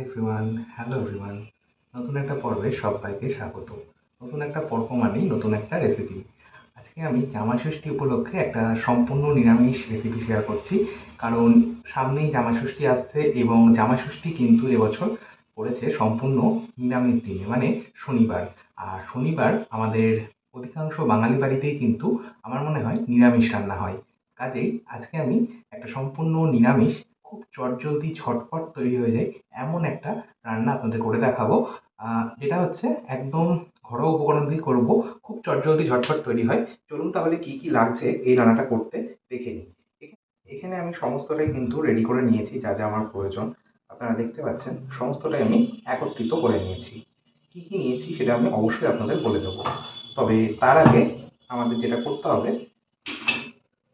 Everyone, hello everyone. নতুন একটা পর্বে সবাইকে স্বাগত। নতুন একটা পর্ব মানেই নতুন একটা রেসিপি। আজকে আমি জামাইষষ্ঠী উপলক্ষে একটা সম্পূর্ণ নিরামিষ রেসিপি শেয়ার করছি। কারণ সামনেই জামাইষষ্ঠী আসছে এবং জামাইষষ্ঠী কিন্তু এবছর পড়েছে সম্পূর্ণ নিরামিষ দিনে, মানে শনিবার। আর শনিবার আমাদের অধিকাংশ বাঙালি বাড়িতেই কিন্তু আমার মনে হয় নিরামিষ রান্না হয়। কাজেই আজকে আমি একটা সম্পূর্ণ নিরামিষ, খুব চটজলদি ঝটপট তৈরি হয়ে যায় এমন একটা রান্না আপনাদের করে দেখাবো। যেটা হচ্ছে একদম ঘরোয়া উপকরণ দিয়ে করব, খুব চটজলদি ঝটপট তৈরি হয়। চলুন তাহলে কি কি লাগছে এই রান্নাটা করতে দেখে নিই। এখানে আমি সমস্তটাই কিন্তু রেডি করে নিয়েছি, যা যা আমার প্রয়োজন আপনারা দেখতে পাচ্ছেন। সমস্তটাই আমি একত্রিত করে নিয়েছি। কি কি নিয়েছি সেটা আমি অবশ্যই আপনাদের বলে দেবো। তবে তার আগে আমাদের যেটা করতে হবে,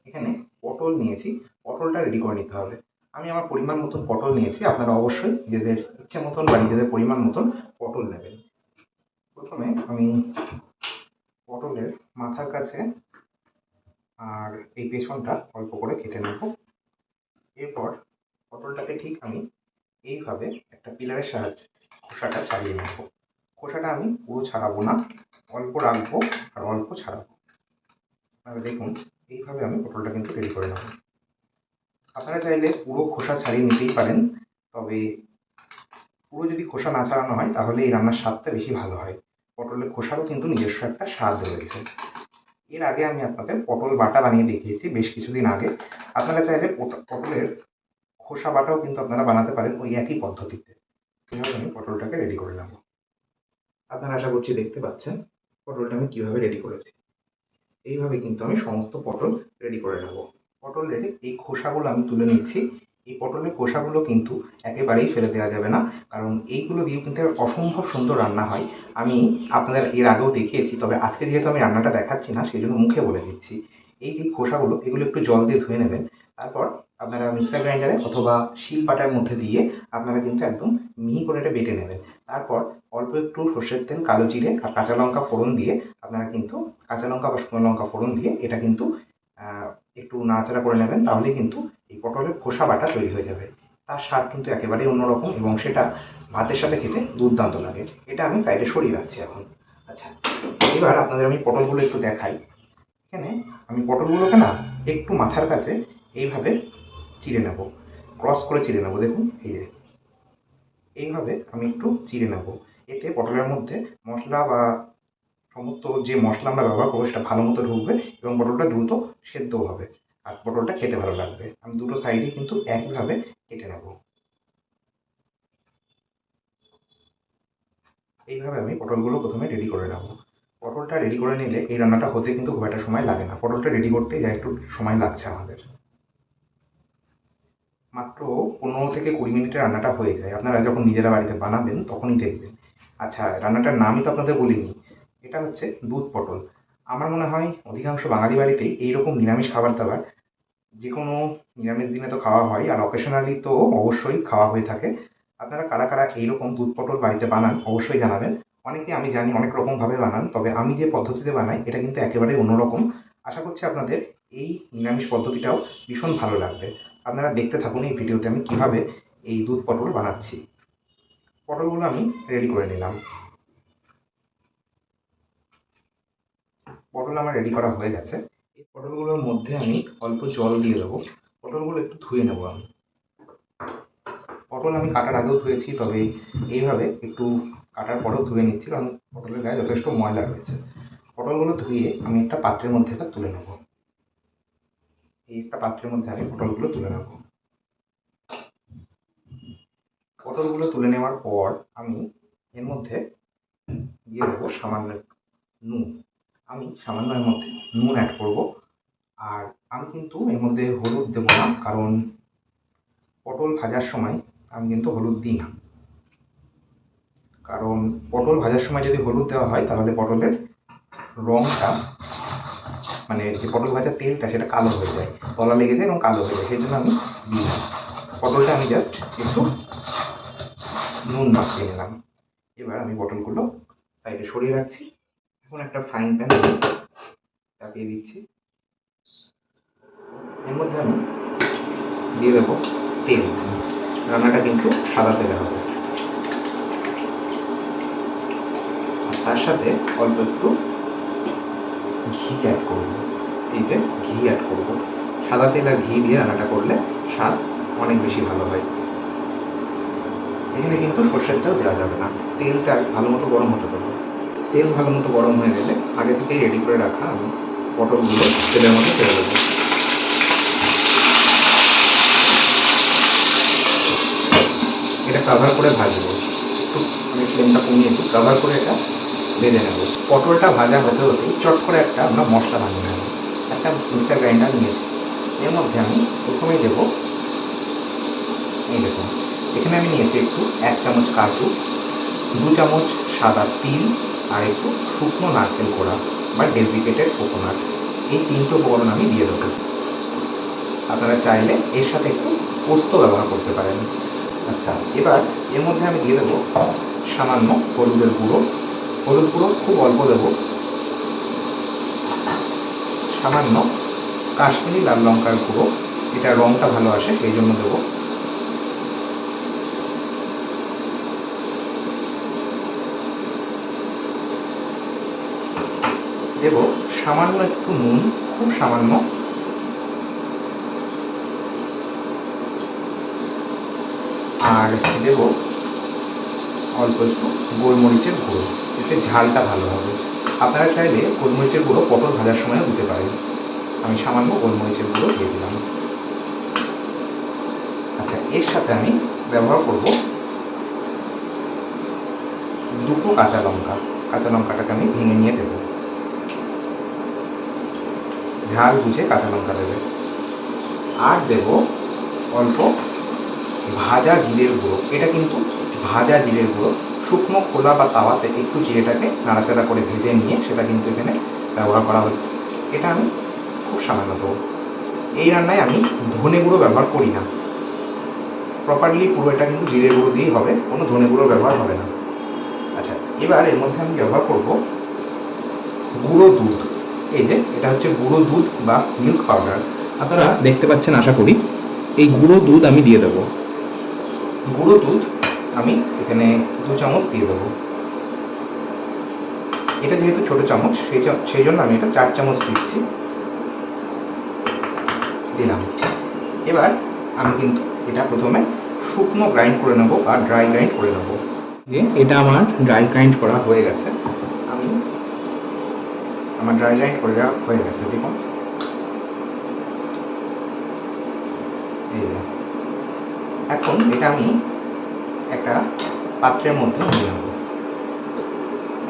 এখানে পটল নিয়েছি, পটলটা রেডি করে নিতে হবে। আমি আমার পরিমাণ মতন পটল নিয়েছি, আপনারা অবশ্যই নিজেদের ইচ্ছে মতন বা নিজেদের পরিমাণ মতন পটল নেবেন। প্রথমে আমি পটলের মাথার কাছে আর এই পেছনটা অল্প করে কেটে নেব। এরপর পটলটাকে ঠিক আমি এইভাবে একটা পিলারের সাহায্যে খোসাটা ছাড়িয়ে নেব। খোসাটা আমি পুরো ছাড়াবো না, অল্প রাখবো আর অল্প ছাড়াবো। আপনারা দেখুন, এইভাবে আমি পটলটা কিন্তু রেডি করে নেব। আপনারা চাইলে পুরো খোসা ছাড়িয়ে নিতেই পারেন, তবে পুরো যদি খোসা না ছাড়ানো হয় তাহলে এই রান্নার স্বাদটা বেশি ভালো হয়। পটলের খোসারও কিন্তু নিজস্ব একটা স্বাদ রয়েছে। এর আগে আমি আপনাদের পটল বাটা বানিয়ে দেখিয়েছি বেশ কিছুদিন আগে। আপনারা চাইলে পটলের খোসা বাটাও কিন্তু আপনারা বানাতে পারেন ওই একই পদ্ধতিতে। এইভাবে আমি পটলটাকে রেডি করে নেব। আপনারা আশা করছি দেখতে পাচ্ছেন পটলটা আমি কিভাবে রেডি করেছি। এইভাবে কিন্তু আমি সমস্ত পটল রেডি করে নেব। পটলের এই খোসাগুলো আমি তুলে নিচ্ছি। এই পটলের খোসাগুলো কিন্তু একেবারেই ফেলে দেওয়া যাবে না, কারণ এইগুলো দিয়েও কিন্তু অসম্ভব সুন্দর রান্না হয়। আমি আপনাদের এর আগেও দেখিয়েছি, তবে আজকে যেহেতু আমি রান্নাটা দেখাচ্ছি না সেই জন্য মুখে বলে দিচ্ছি। এই যে খোসাগুলো, এগুলো একটু জল দিয়ে ধুয়ে নেবেন। তারপর আপনারা মিক্সার গ্রাইন্ডারে অথবা শিল পাটার মধ্যে দিয়ে আপনারা কিন্তু একদম মিহি করে এটা বেটে নেবেন। তারপর অল্প একটু সর্ষের তেল, কালো জিরে আর কাঁচা লঙ্কা ফোড়ন দিয়ে আপনারা কিন্তু কাঁচা লঙ্কা বা শুকনো লঙ্কা ফোড়ন দিয়ে এটা কিন্তু একটু নাড়াচাড়া করে নেবেন। তাহলেই কিন্তু এই পটলের খোসা বাটা তৈরি হয়ে যাবে। তার স্বাদ কিন্তু একেবারেই অন্যরকম এবং সেটা ভাতের সাথে খেতে দুর্দান্ত লাগে। এটা আমি সাইডে সরিয়ে রাখছি এখন। আচ্ছা, এবার আপনাদের আমি পটলগুলো একটু দেখাই। এখানে আমি পটলগুলোকে না একটু মাথার কাছে এইভাবে চিড়ে নেব, ক্রস করে চিড়ে নেব। দেখুন, এই যে এইভাবে আমি একটু চিড়ে নেব। এতে পটলের মধ্যে মশলা বা সমস্ত যে মশলা আমরা ব্যবহার করবো সেটা ভালো মতো ঢুকবে এবং পটলটা দ্রুত সেদ্ধও হবে আর পটলটা খেতে ভালো লাগবে। আমি দুটো সাইডেই কিন্তু একইভাবে কেটে নেব। এইভাবে আমি পটলগুলো প্রথমে রেডি করে নেব। পটলটা রেডি করে নিলে এই রান্নাটা হতে কিন্তু খুব একটা সময় লাগে না। পটলটা রেডি করতে যা একটু সময় লাগছে আমাদের, মাত্র 15 থেকে 20 মিনিটে রান্নাটা হয়ে যায়। আপনারা যখন নিজেরা বাড়িতে বানাবেন তখনই দেখবেন। আচ্ছা, রান্নাটার নামই তো আপনাদের বলিনি, এটা হচ্ছে দুধ পটল। আমার মনে হয় অধিকাংশ বাঙালি বাড়িতেই এইরকম নিরামিষ খাবার দাবার যে কোনো নিরামিষ দিনে তো খাওয়া হয়, আর অকেশনালি তো অবশ্যই খাওয়া হয়ে থাকে। আপনারা কারা কারা এইরকম দুধ পটল বাড়িতে বানান অবশ্যই জানাবেন। অনেকে আমি জানি অনেক রকমভাবে বানান, তবে আমি যে পদ্ধতিতে বানাই এটা কিন্তু একেবারেই অন্যরকম। আশা করছি আপনাদের এই নিরামিষ পদ্ধতিটাও ভীষণ ভালো লাগবে। আপনারা দেখতে থাকুন এই ভিডিওতে আমি কিভাবে এই দুধ পটল বানাচ্ছি। পটলগুলো আমি রেডি করে নিলাম। পটল আমার রেডি করা হয়ে গেছে। এই পটলগুলোর মধ্যে আমি অল্প জল দিয়ে দেবো। পটলগুলো একটু ধুয়ে নেবো আমি। পটল আমি কাটার আগেও ধুয়েছি, তবে এইভাবে একটু কাটার পরেও ধুয়ে নিচ্ছি, কারণ পটলের গায়ে যথেষ্ট ময়লা রয়েছে। পটলগুলো ধুয়ে আমি একটা পাত্রের মধ্যে তুলে নেব। এই একটা পাত্রের মধ্যে আমি পটলগুলো তুলে নেব। পটলগুলো তুলে নেওয়ার পর আমি এর মধ্যে দিয়ে দেবো সামান্য নুন। আমি সামান্য এর মধ্যে নুন অ্যাড করব। আর আমি কিন্তু এর মধ্যে হলুদ দেবো না, কারণ পটল ভাজার সময় আমি কিন্তু হলুদ দিই না। কারণ পটল ভাজার সময় যদি হলুদ দেওয়া হয় তাহলে পটলের রঙটা, মানে যে পটল ভাজার তেলটা সেটা কালো হয়ে যায়, তলা লেগে যায় এবং কালো হয়ে যায়। সেই জন্য আমি দিই না। পটলটা আমি জাস্ট একটু নুন মাখিয়ে নিলাম। এবার আমি পটলগুলো সাইডে সরিয়ে রাখছি। এখন একটা ফ্রাইং প্যান চাপিয়ে দিচ্ছি। এর মধ্যে আমি দিয়ে দেবো তেল। রান্নাটা কিন্তু সাদা তেলে হবে। তার সাথে অল্প একটু ঘি অ্যাড করব। এই যে ঘি অ্যাড করব, সাদা তেল আর ঘি দিয়ে রান্নাটা করলে স্বাদ অনেক বেশি ভালো হয়। এখানে কিন্তু সর্ষের তেল দেওয়া যাবে না, তেলটা ভালো মতো গরম হতে দেবো। তেল ভালো মতো গরম হয়ে গেলে আগে থেকেই রেডি করে রাখা আমি পটলগুলো তেলের মধ্যে ছেড়ে দেবো। এটা কভার করে ভাজবো, একটু আমি ফ্লেমটা কমিয়ে একটু কভার করে এটা ভেজে নেব। পটলটা ভাজা হতে হতেই চট করে আমরা মশলা বানিয়ে নেব। একটা মিক্সার গ্রাইন্ডার নিয়েছি, এর মধ্যে আমি প্রথমেই দেবো, এই দেখুন এখানে আমি নিয়েছি একটু 1 চামচ কাজু, 2 চামচ সাদা তিল আর একটু শুকনো নারকেল কোড়া বা ডেসিকেটেড কোকোনাট। এই 3টে উপকরণ আমি দিয়ে দেবো। আপনারা চাইলে এর সাথে একটু পোস্ত ব্যবহার করতে পারেন। আচ্ছা, এবার এর মধ্যে আমি দিয়ে দেবো সামান্য হলুদের গুঁড়ো। হলুদ গুঁড়ো খুব অল্প দেবো। সামান্য কাশ্মীরি লাল লঙ্কার গুঁড়ো, এটা রঙটা ভালো আসে সেই জন্য দেবো। দেব সামান্য একটু নুন, খুব সামান্য। আর দেব অল্প একটু গোলমরিচের গুঁড়ো, এতে ঝালটা ভালো হবে। আপনারা চাইলে গোলমরিচের গুঁড়ো পটল ভাজার সময়ও দিতে পারেন। আমি সামান্য গোলমরিচের গুঁড়ো দিয়ে দিলাম। আচ্ছা, এর সাথে আমি ব্যবহার করব 2 কাঁচা লঙ্কা। কাঁচা লঙ্কাটাকে আমি ভেঙে নিয়ে দেবো, ঝাল বুঝে কাঁচা লঙ্কা দেবে। আর দেব অল্প ভাজা জিরের গুঁড়ো, এটা কিন্তু ভাজা জিরের গুঁড়ো। শুকনো খোলা বা তাওয়াতে একটু জিরেটাকে নাড়াচাড়া করে ভেজে নিয়ে সেটা কিন্তু এখানে ব্যবহার করা হচ্ছে। এটা আমি খুব সামান্য দেবো। এই রান্নায় আমি ধনে গুঁড়ো ব্যবহার করি না, প্রপারলি পুরো এটা কিন্তু জিরে গুঁড়ো দিয়েই হবে, কোনো ধনে গুঁড়োর ব্যবহার হবে না। আচ্ছা, এবার এর মধ্যে আমি ব্যবহার করব গুঁড়ো দুধ। এই যে এটা হচ্ছে গুঁড়ো দুধ বা মিল্ক পাউডার, আপনারা দেখতে পাচ্ছেন আশা করি। এই গুঁড়ো দুধ আমি দিয়ে দেবো। গুঁড়ো দুধ আমি এখানে 2 চামচ দিয়ে দেবো। এটা যেহেতু ছোটো চামচ সেই জন্য আমি এটা 4 চামচ দিচ্ছি, দিলাম। এবার আমি কিন্তু এটা প্রথমে শুকনো গ্রাইন্ড করে নেবো বা ড্রাই গ্রাইন্ড করে নেবো। যে এটা আমার ড্রাই গ্রাইন্ড করা হয়ে গেছে, আমার ড্রাই গ্রাইন্ড করে হয়ে গেছে, দেখুন। এই যে এখন এটা আমি একটা পাত্রের মধ্যে নিয়ে নেব।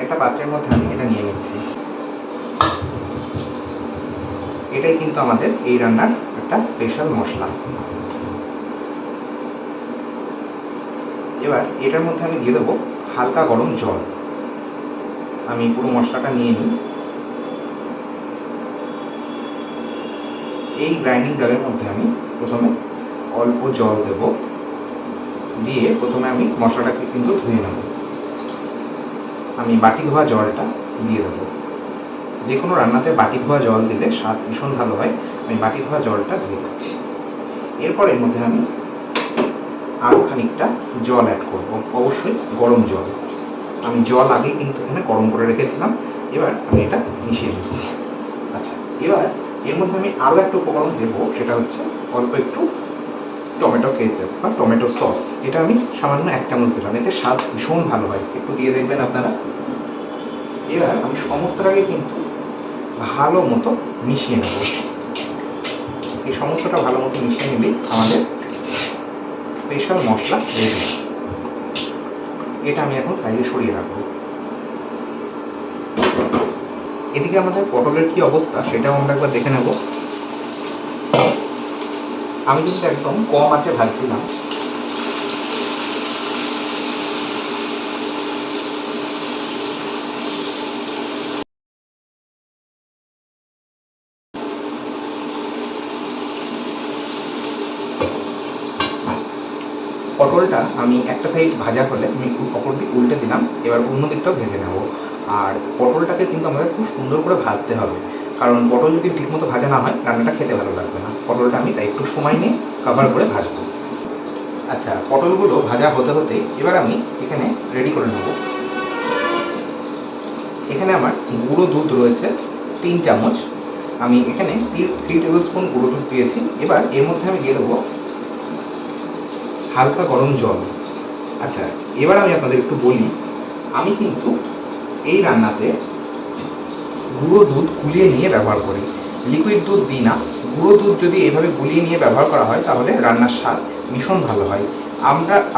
একটা পাত্রের মধ্যে আমি এটা নিয়ে নিচ্ছি। এটাই কিন্তু আমাদের এই রান্নার একটা স্পেশাল মশলা। এবার এটার মধ্যে আমি দিয়ে দেবো হালকা গরম জল। আমি পুরো মশলাটা নিয়ে নিই। এই গ্রাইন্ডিং জারের মধ্যে আমি প্রথমে অল্প জল দেব, দিয়ে প্রথমে আমি মশলাটাকে কিন্তু ধুয়ে নেব। আমি বাটি ধোয়া জলটা দিয়ে দেবো। যে কোনো রান্নাতে বাটি ধোয়া জল দিলে স্বাদ ভীষণ ভালো হয়, আমি বাটি ধোয়া জলটা দিয়ে দিচ্ছি। এরপর এর মধ্যে আমি আরও খানিকটা জল অ্যাড করব, অবশ্যই গরম জল। আমি জল আগেই কিন্তু এখানে গরম করে রেখেছিলাম। এবার আমি এটা মিশিয়ে দিচ্ছি। আচ্ছা, এবার এর মধ্যে আমি আরও একটা উপকরণ দেবো, সেটা হচ্ছে অল্প একটু টমেটো কেচাপ বা টমেটো সস। এটা আমি সামান্য 1 চামচ দিলাম, এতে স্বাদ ভীষণ ভালো হয়, একটু দিয়ে দেখবেন আপনারা। এবার আমি সমস্তটাকে কিন্তু ভালো মতো মিশিয়ে নেব। এই সমস্তটা ভালো মতো মিশিয়ে নিলেই আমাদের স্পেশাল মশলা রেডি। এটা আমি এখন সাইডে সরিয়ে রাখবো। এদিকে আমাদের পটলের কি অবস্থা সেটাও আমরা একবার দেখে নেব। আমি কিন্তু একদম কম আঁচে ভাজছিলাম। পটলটা আমি একটা সাইড ভাজা হলে আমি একটু অপর দিক উল্টে দিলাম। এবার অন্য দিকটাও ভেজে নেব। আর পটলটাকে কিন্তু আমাদের খুব সুন্দর করে ভাজতে হবে, কারণ পটল যদি ঠিকমতো ভাজা না হয় রান্নাটা খেতে ভালো লাগবে না। পটলটা আমি তাই একটু সময় নিয়ে কভার করে ভাজবো। আচ্ছা, পটলগুলো ভাজা হতে হতে এবার আমি এখানে রেডি করে নেব এখানে আমার গুঁড়ো দুধ রয়েছে 3 চামচ। আমি এখানে 3 টেবিল স্পুন গুঁড়ো দুধ দিয়েছি। এবার এর মধ্যে আমি দিয়ে দেবো হালকা গরম জল। আচ্ছা, এবার আমি আপনাদের একটু বলি, আমি কিন্তু এই রান্নাতে গুঁড়ো দুধ গুলিয়ে নিয়ে ব্যবহার করি, লিকুইড দুধ দিই না। গুঁড়ো দুধ যদি এভাবে গুলিয়ে নিয়ে ব্যবহার করা হয় তাহলে রান্নার স্বাদ ভীষণ ভালো হয়।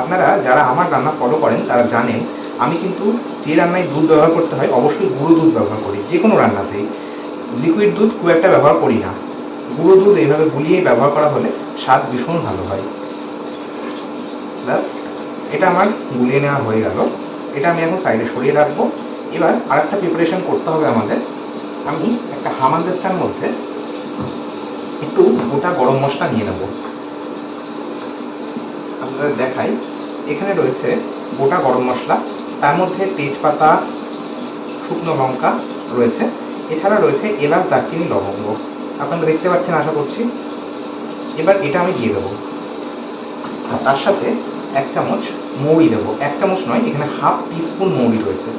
আপনারা যারা আমার রান্না ফলো করেন তারা জানেন আমি কিন্তু যে রান্নায় দুধ ব্যবহার করতে হয় অবশ্যই গুঁড়ো দুধ ব্যবহার করি, যে কোনো রান্নাতেই। লিকুইড দুধ খুব একটা ব্যবহার করি না। গুঁড়ো দুধ এইভাবে গুলিয়ে ব্যবহার করা হলে স্বাদ ভীষণ ভালো হয়। ব্যাস, এটা আমার গুলিয়ে নেওয়া হয়ে গেল। এটা আমি এখন সাইডে সরিয়ে রাখবো। এবার আরেকটা প্রিপারেশন করতে হবে আমাদের। আমি একটা হামানদিস্তার মধ্যে একটু গোটা গরম মশলা নিয়ে নেব। আপনাদের দেখাই, এখানে রয়েছে গোটা গরম মশলা, তার মধ্যে তেজপাতা, শুকনো লঙ্কা রয়েছে, এছাড়া রয়েছে এলাচ, দারচিনি, লবঙ্গ। আপনারা দেখতে পাচ্ছেন আশা করছি। এবার এটা আমি দিয়ে দেবো। আর তার সাথে 1 চামচ মৌরি দেবো। 1 চামচ নয়, এখানে হাফ টিস্পুন মৌরি রয়েছে।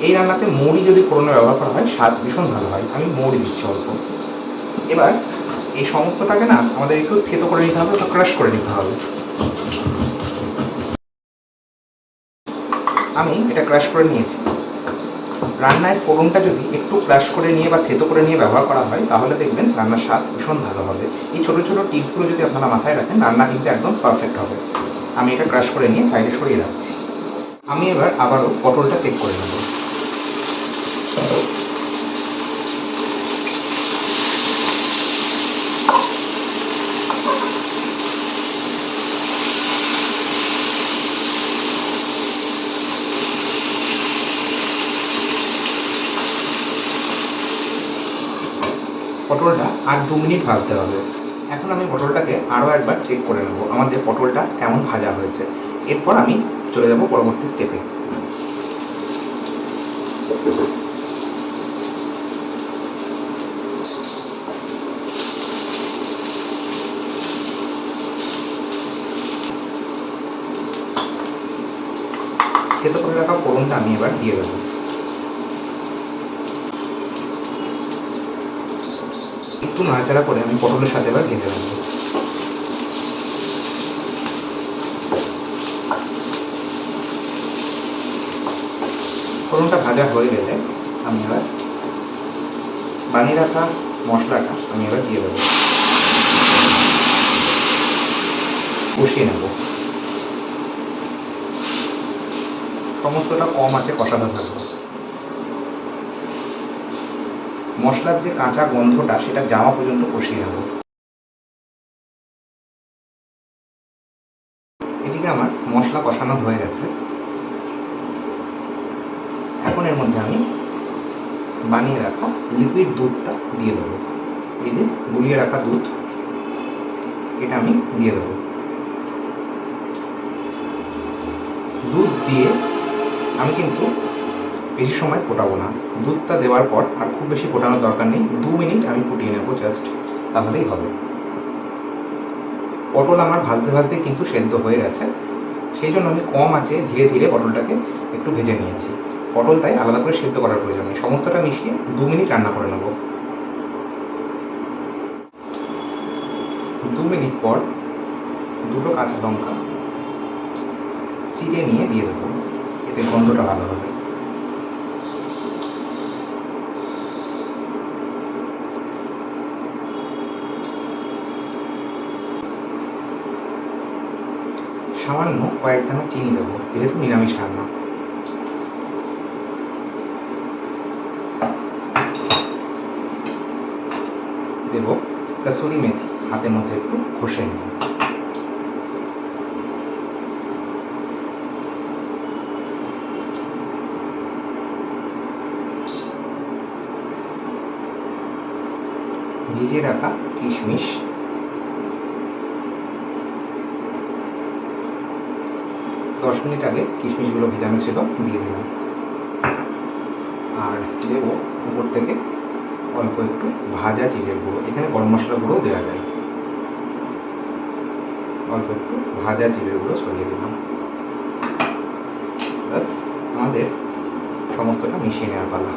এই রান্নাতে মৌরি যদি ফোড়নে ব্যবহার করা হয় স্বাদ ভীষণ ভালো হয়। আমি মৌরি দিচ্ছি অল্প। এবার এই সমস্তটাকে না আমাদের একটু থেতো করে নিতে হবে, একটু ক্রাশ করে নিতে হবে। আমি এটা ক্রাশ করে নিয়েছি। রান্নায় ফোড়নটা যদি একটু ক্রাশ করে নিয়ে বা থেতো করে নিয়ে ব্যবহার করা হয় তাহলে দেখবেন রান্নার স্বাদ ভীষণ ভালো হবে। এই ছোটো ছোটো টিপসগুলো যদি আপনারা মাথায় রাখেন রান্না কিন্তু একদম পারফেক্ট হবে। আমি এটা ক্রাশ করে নিয়ে সাইডে সরিয়ে রাখছি। আমি এবার আবারও পটলটা চেক করে নেব। পটলটা আর 2 মিনিট ভাজতে হবে। এখন আমি পটলটাকে আরও একবার চেক করে নেব আমাদের পটলটা কেমন ভাজা হয়েছে। এরপর আমি চলে যাব পরবর্তী স্টেপে। থেতো করে রাখা ফোড়নটা আমি এবার দিয়ে দেবো। একটু নাড়াচাড়া করে আমি পটলের সাথে এবার ভেজে নেব। ফোড়নটা ভাজা হয়ে গেলে আমি এবার বানিয়ে রাখা মশলাটা আমি এবার দিয়ে দেবো, কষিয়ে নেব। সমস্তটা কম আছে কষাতে থাকবে। মশলার যে কাঁচা গন্ধটা সেটা যাওয়া পর্যন্ত কষিয়ে নেব। এদিকে আমার মশলা কষানো হয়ে গেছে। এখন এর মধ্যে আমি বানিয়ে রাখা লিকুইড দুধটা দিয়ে দেবো। এই যে গুলিয়ে রাখা দুধ, এটা আমি দিয়ে দেবো। দুধ দিয়ে আমি কিন্তু বেশি সময় ফোটাবো না। দুধটা দেওয়ার পর আর খুব বেশি ফোটানোর দরকার নেই, 2 মিনিট আমি ফুটিয়ে নেবো জাস্ট, তাহলেই হবে। পটল আমার ভাজতে ভাজতে কিন্তু সেদ্ধ হয়ে গেছে, সেই জন্য আমি কম আঁচে ধীরে ধীরে পটলটাকে একটু ভেজে নিয়েছি। পটল তাই আলাদা করে সেদ্ধ করার প্রয়োজন নেই, সমস্তটা মিশিয়ে 2 মিনিট রান্না করে নেব। 2 মিনিট পর দুটো কাঁচা লঙ্কা চিড়ে নিয়ে দিয়ে দেবো, এতে গন্ধটা ভালো হবে। সামান্য কয়েক দানা চিনি দেবো, যেহেতু নিরামিষ রান্না। দেব কসুরি মেথি, হাতের মধ্যে একটু ঘষে নিয়ে। ভিজিয়ে রাখা কিশমিশ, 10 মিনিট আগে কিশমিশগুলো ভেজানো ছিল, দিয়ে দিলাম। আর দেব উপর থেকে অল্প একটু ভাজা জিরের গুঁড়ো, এখানে গরম মশলা গুঁড়োও দেওয়া যায়। অল্প একটু ভাজা জিরের গুঁড়ো ছড়িয়ে দিলাম। ব্যাস, আমাদের সমস্তটা মিশিয়ে নেওয়ার পালা।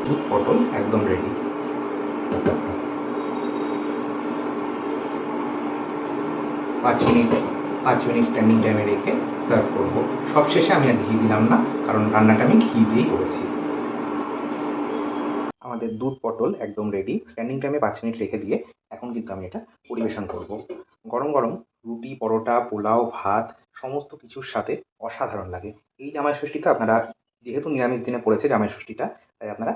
দুধ পটল একদম রেডি। 5 মিনিট স্ট্যান্ডিং টাইমে রেখে সার্ভ করবো। সবশেষে আমি আর ঘি দিলাম না, কারণ রান্নাটা আমি ঘি দিয়েই করেছি। আমাদের দুধ পটল একদম রেডি। স্ট্যান্ডিং টাইমে 5 মিনিট রেখে দিয়ে এখন কিন্তু আমি এটা পরিবেশন করব। গরম গরম রুটি, পরোটা, পোলাও, ভাত সমস্ত কিছুর সাথে অসাধারণ লাগে। এই জামাই ষষ্ঠীতে আপনারা, যেহেতু নিরামিষ দিনে পড়েছে জামাই ষষ্ঠীটা, তাই আপনারা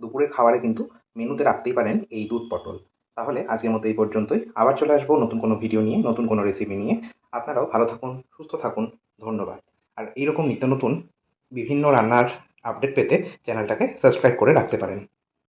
দুপুরের খাবারে কিন্তু মেনুতে রাখতেই পারেন এই দুধ পটল। তাহলে আজকের মতো এই পর্যন্তই। আবার চলে আসবো নতুন কোনো ভিডিও নিয়ে, নতুন কোনো রেসিপি নিয়ে। আপনারাও ভালো থাকুন, সুস্থ থাকুন। ধন্যবাদ। আর এইরকম নিত্য নতুন বিভিন্ন রান্নার আপডেট পেতে চ্যানেলটাকে সাবস্ক্রাইব করে রাখতে পারেন।